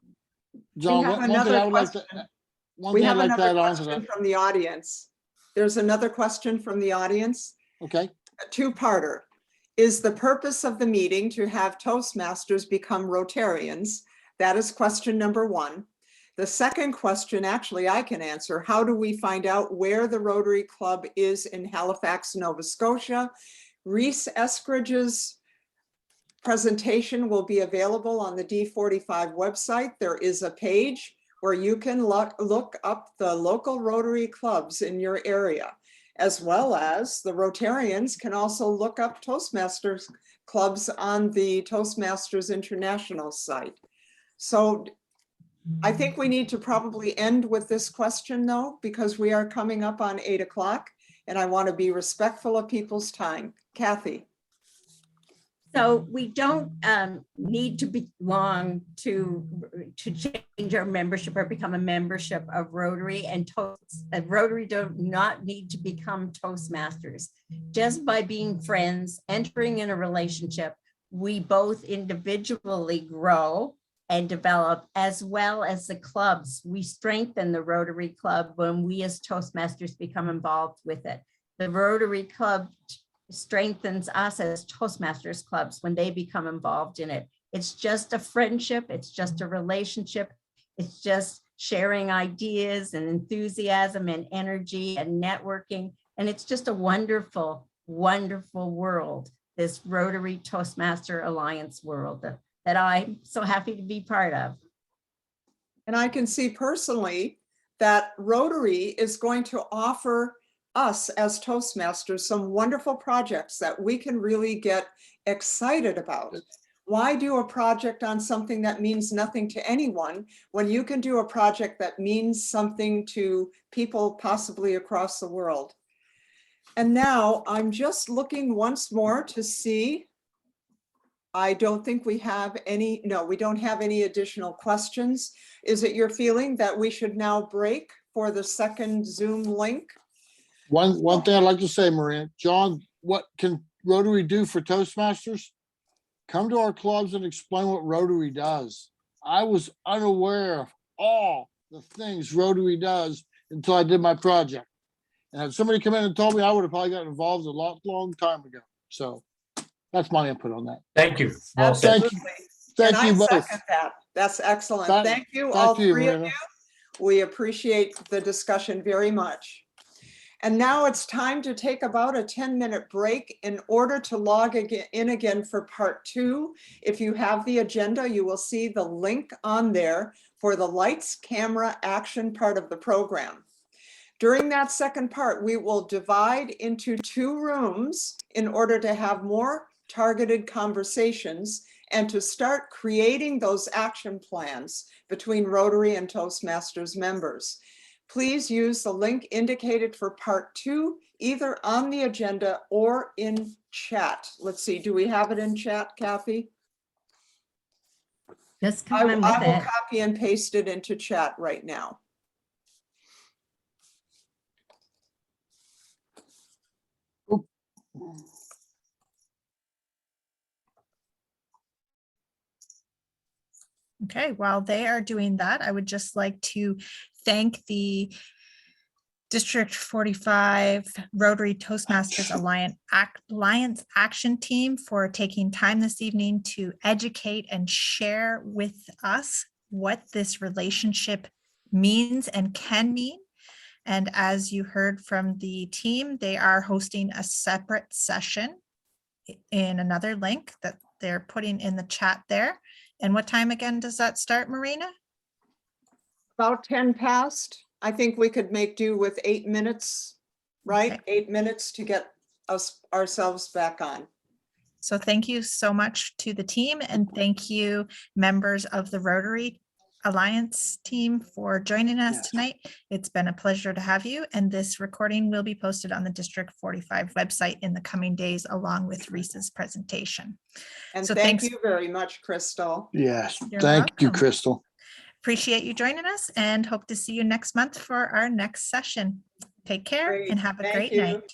John, have one thing another I would like to, question. one We thing I'd have like to another add on to question that. from the audience. There's another question from the audience, Okay, a two-parter. Is the purpose of the meeting to have Toastmasters become Rotarians? That is question number one. The second question, actually, I can answer. How do we find out where the Rotary Club is in Halifax, Nova Scotia? Reese Eskridge's presentation will be available on the D45 website. There is a page where you can look up the local Rotary clubs in your area, as well as the Rotarians can also look up Toastmasters clubs on the Toastmasters International site. So I think we need to probably end with this question though, because we are coming up on 8 o'clock and I want to be respectful of people's time. Kathy. So we don't need to belong to change our membership or become a membership of Rotary, and Rotary do not need to become Toastmasters. Just by being friends, entering in a relationship, we both individually grow and develop, as well as the clubs. We strengthen the Rotary Club when we as Toastmasters become involved with it. The Rotary Club strengthens us as Toastmasters clubs when they become involved in it. It's just a friendship. It's just a relationship. It's just sharing ideas and enthusiasm and energy and networking. And it's just a wonderful, wonderful world, this Rotary Toastmaster Alliance world that I'm so happy to be part of. And I can see personally that Rotary is going to offer us as Toastmasters some wonderful projects that we can really get excited about. Why do a project on something that means nothing to anyone when you can do a project that means something to people possibly across the world? And now I'm just looking once more to see. I don't think we have any, no, we don't have any additional questions. Is it your feeling that we should now break for the second Zoom link? One thing I'd like to say, Maria, John, what can Rotary do for Toastmasters? Come to our clubs and explain what Rotary does. I was unaware of all the things Rotary does until I did my project. And had somebody come in and told me, I would have probably gotten involved a long time ago. So that's my input on that. Thank you. Well said. Thank you. Thank And you I both. second that. That's excellent. Back- Thank you, back all to you, three of Marina. you. We appreciate the discussion very much. And now it's time to take about a 10-minute break in order to log in again for part 2. If you have the agenda, you will see the link on there for the lights, camera, action part of the program. During that second part, we will divide into 2 rooms in order to have more targeted conversations and to start creating those action plans between Rotary and Toastmasters members. Please use the link indicated for part 2, either on the agenda or in chat. Let's see, do we have it in chat, Kathy? Just I come in with will it. copy and paste it into chat right now. Okay, while they are doing that, I would just like to thank the District 45 Rotary Toastmasters Alliance Action Team for taking time this evening to educate and share with us what this relationship means and can mean. And as you heard from the team, they are hosting a separate session in another link that they're putting in the chat there. And what time again does that start, Marina? About 10 past. I think we could make do with 8 minutes, right? Okay. 8 minutes to get ourselves back on. So thank you so much to the team, and thank you, members of the Rotary Alliance team, for joining us Yes. tonight. It's been a pleasure to have you, and this recording will be posted on the District 45 website in the coming days, along with Reese's presentation. And So thank thanks. you very much, Crystal. Yes, You're thank you, welcome. Crystal. Appreciate you joining us and hope to see you next month for our next session. Take care Great. and have a Thank great you. night.